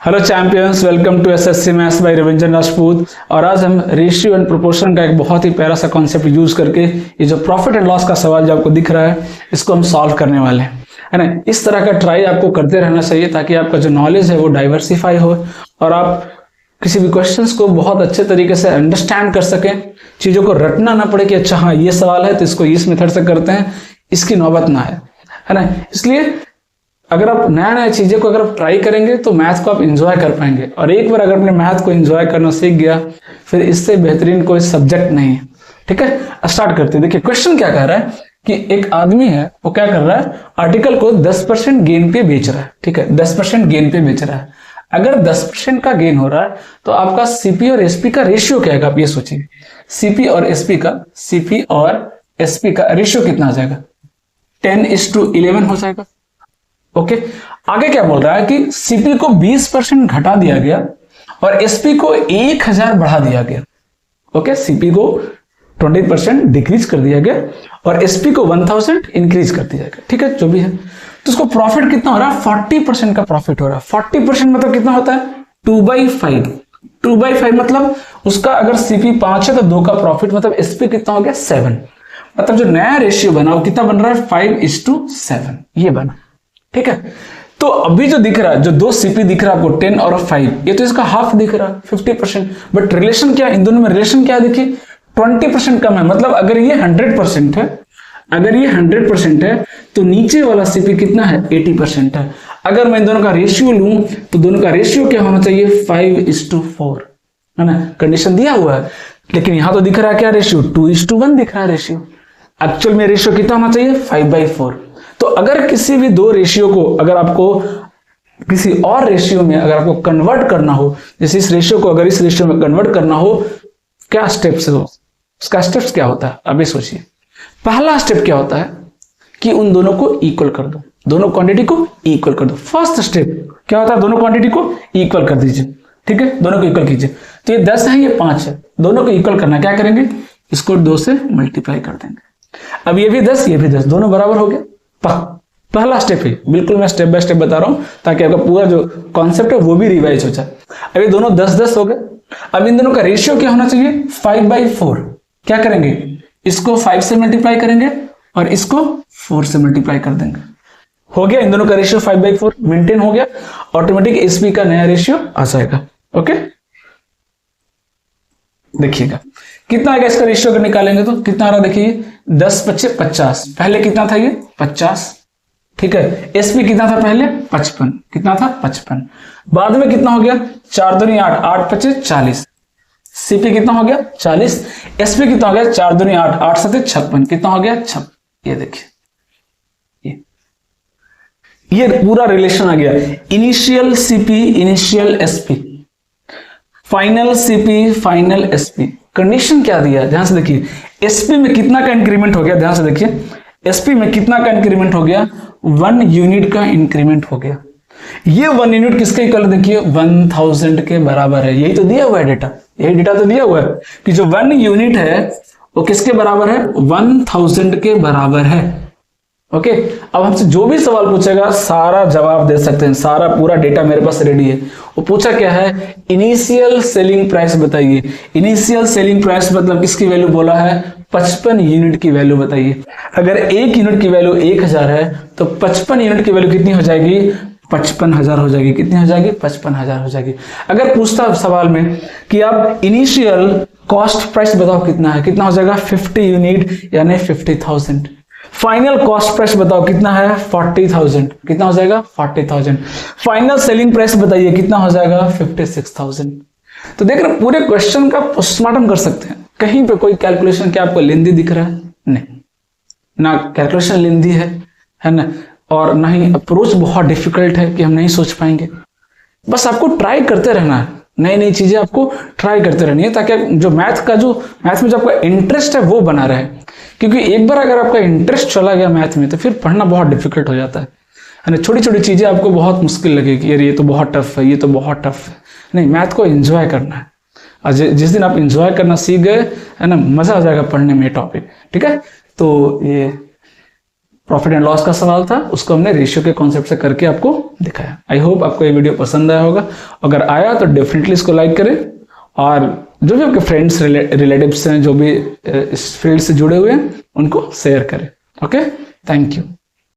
Hello champions, welcome to SSC maths by Ravindran Rajput. और आज हम रेशियो एंड प्रोपोर्शन का एक बहुत ही प्यारा सा कॉन्सेप्ट यूज करके ये जो प्रॉफिट एंड लॉस का सवाल जो आपको दिख रहा है इसको हम सॉल्व करने वाले हैं, है ना। इस तरह का ट्राई आपको करते रहना चाहिए ताकि आपका जो नॉलेज है वो डाइवर्सिफाई हो और आप किसी भी क्वेश्चंस को बहुत अच्छे तरीके से अंडरस्टैंड कर सकें। चीज़ों को रटना ना पड़े कि अच्छा हाँ ये सवाल है तो इसको इस मेथड से करते हैं, इसकी नौबत ना आए, है ना। इसलिए अगर आप नया नया चीज़ों को अगर आप ट्राई करेंगे तो मैथ को आप इंजॉय कर पाएंगे। और एक बार अगर अपने मैथ को इंजॉय करना सीख गया फिर इससे बेहतरीन कोई सब्जेक्ट नहीं है। ठीक है, स्टार्ट करते हैं। देखिए क्वेश्चन क्या कह रहा है कि एक आदमी है वो क्या कर रहा है, आर्टिकल को 10% गेन पे बेच रहा है। ठीक है, 10% गेन पे बेच रहा है। अगर 10% का गेन हो रहा है तो आपका सीपी और एसपी का रेशियो क्या है, आप ये सोचिए। सीपी और एसपी का रेशियो कितना आ जाएगा? 10:11 हो जाएगा। ओके, आगे क्या बोल रहा है कि सीपी को 20% घटा दिया गया और एसपी को 1000 बढ़ा दिया गया। ओके, सीपी को 20% डिक्रीज कर दिया गया और एसपी को 1000 इंक्रीज कर दिया गया। ठीक है, जो भी है। तो उसको प्रॉफिट कितना हो रहा है? 40% का प्रॉफिट हो रहा है। 40% मतलब कितना होता है? 2/5। 2/5 मतलब उसका अगर सीपी 5 है तो 2 का प्रॉफिट, मतलब एसपी कितना हो गया? 7। मतलब जो नया रेशियो बना वो कितना बन रहा है? 5:7 ये बना। ठीक है, तो अभी जो दिख रहा है, जो 2 सीपी दिख रहा है आपको 10 और 5, ये तो इसका हाफ दिख रहा है 50%। बट रिलेशन क्या, इन दोनों में रिलेशन क्या देखिए, 20% कम है। मतलब अगर ये 100% है, अगर ये 100% है तो नीचे वाला सीपी कितना है? 80% है। अगर मैं इन दोनों का रेशियो लूं तो दोनों का रेशियो क्या होना चाहिए? 5:4, है ना। कंडीशन दिया हुआ है, लेकिन यहां तो दिख रहा है क्या रेशियो? 2:1 दिख रहा है रेशियो। एक्चुअल में रेशियो कितना होना चाहिए? 5/4। तो अगर किसी भी 2 रेशियो को अगर आपको किसी और रेशियो में अगर आपको कन्वर्ट करना हो, जैसे इस रेशियो को अगर इस रेशियो में कन्वर्ट करना हो, क्या स्टेप्स हो? उसका स्टेप्स क्या होता है अभी सोचिए। पहला स्टेप क्या होता है कि उन दोनों को इक्वल कर दो, दोनों क्वांटिटी को इक्वल कर दो। फर्स्ट स्टेप क्या होता है? दोनों क्वांटिटी को इक्वल कर दीजिए। ठीक है, दोनों को इक्वल कीजिए। तो ये 10 है, ये 5 है, दोनों को इक्वल करना क्या करेंगे? इसको 2 से मल्टीप्लाई कर देंगे। अब ये भी 10 ये भी 10, दोनों बराबर हो गए। पहला स्टेप है, बिल्कुल मैं स्टेप बाय स्टेप बता रहा हूं ताकि आपका पूरा जो कॉन्सेप्ट है वो भी रिवाइज हो जाए। अब ये दोनों 10-10 हो गए। अब इन दोनों का रेशियो क्या होना चाहिए? 5/4। क्या करेंगे? इसको 5 से मल्टीप्लाई करेंगे और इसको 4 से मल्टीप्लाई कर देंगे। हो गया, इन दोनों का रेशियो 5/4 मेंटेन हो गया। ऑटोमेटिक एसपी का नया रेशियो आ जाएगा। ओके, देखिएगा कितना आएगा इसका रेशियो अगर निकालेंगे तो कितना आ रहा? देखिए 10×5 = 50। पहले कितना था? ये 50। ठीक है, एसपी कितना था पहले? 55। कितना था? 55। बाद में कितना हो गया? 4×2 = 8, 8×5 = 40। सीपी कितना हो गया? 40। एसपी कितना हो गया? 4×2 = 8, 8×7 = 56। कितना हो गया? 56। ये देखिए, ये पूरा रिलेशन आ गया। Initial CP, initial SP, final CP, final SP. Condition क्या दिया? ध्यान से देखिए, एसपी में कितना का इंक्रीमेंट हो गया? ध्यान से देखिए, एसपी में कितना का इंक्रीमेंट हो गया? 1 यूनिट का इंक्रीमेंट हो गया। ये 1 यूनिट किसके इक्वल? देखिए 1000 के बराबर है। यही तो दिया हुआ है डेटा, यही डेटा तो दिया हुआ है कि जो 1 यूनिट है वो किसके बराबर है? 1000 के बराबर है। ओके, अब हमसे जो भी सवाल पूछेगा सारा जवाब दे सकते हैं, सारा पूरा डेटा मेरे पास रेडी है। वो पूछा क्या है? इनिशियल सेलिंग प्राइस बताइए। इनिशियल सेलिंग प्राइस मतलब किसकी वैल्यू बोला है? 55 यूनिट की वैल्यू बताइए। अगर 1 यूनिट की वैल्यू 1000 है तो 55 यूनिट की वैल्यू कितनी हो जाएगी? 55,000 हो जाएगी। कितनी हो जाएगी? 55,000 हो जाएगी। अगर पूछता सवाल में कि आप इनिशियल कॉस्ट प्राइस बताओ कितना है, कितना हो जाएगा? 50 यूनिट यानी 50,000। फाइनल कॉस्ट प्राइस बताओ कितना है? 40,000। कितना हो जाएगा? 40,000। फाइनल सेलिंग प्राइस बताइए कितना हो जाएगा? 56,000। तो देख रहे पूरे क्वेश्चन का पोस्टमार्टम कर सकते हैं। कहीं पे कोई कैलकुलेशन क्या आपको लेंदी दिख रहा है? नहीं, ना कैलकुलेशन लेंदी है ना, और ना ही अप्रोच बहुत डिफिकल्ट है कि हम नहीं सोच पाएंगे। बस आपको ट्राई करते रहना है, नई नई चीजें आपको ट्राई करते रहनी है ताकि जो मैथ में जो आपका इंटरेस्ट है वो बना रहे। क्योंकि एक बार अगर आपका इंटरेस्ट चला गया मैथ में तो फिर पढ़ना बहुत डिफिकल्ट हो जाता है ना। छोटी छोटी चीजें आपको बहुत मुश्किल लगेगी, यार ये तो बहुत टफ है, ये तो बहुत टफ है। नहीं, मैथ को एंजॉय करना है और जिस दिन आप एंजॉय करना सीख गए, है ना, मजा आ जाएगा पढ़ने में ये टॉपिक। ठीक है, तो ये प्रॉफिट एंड लॉस का सवाल था, उसको हमने रेशियो के कॉन्सेप्ट से करके आपको दिखाया। आई होप आपको ये वीडियो पसंद आया होगा। अगर आया तो डेफिनेटली इसको लाइक करें, और जो भी आपके फ्रेंड्स रिलेटिव्स हैं जो भी इस फील्ड से जुड़े हुए हैं उनको शेयर करें। Okay, thank you.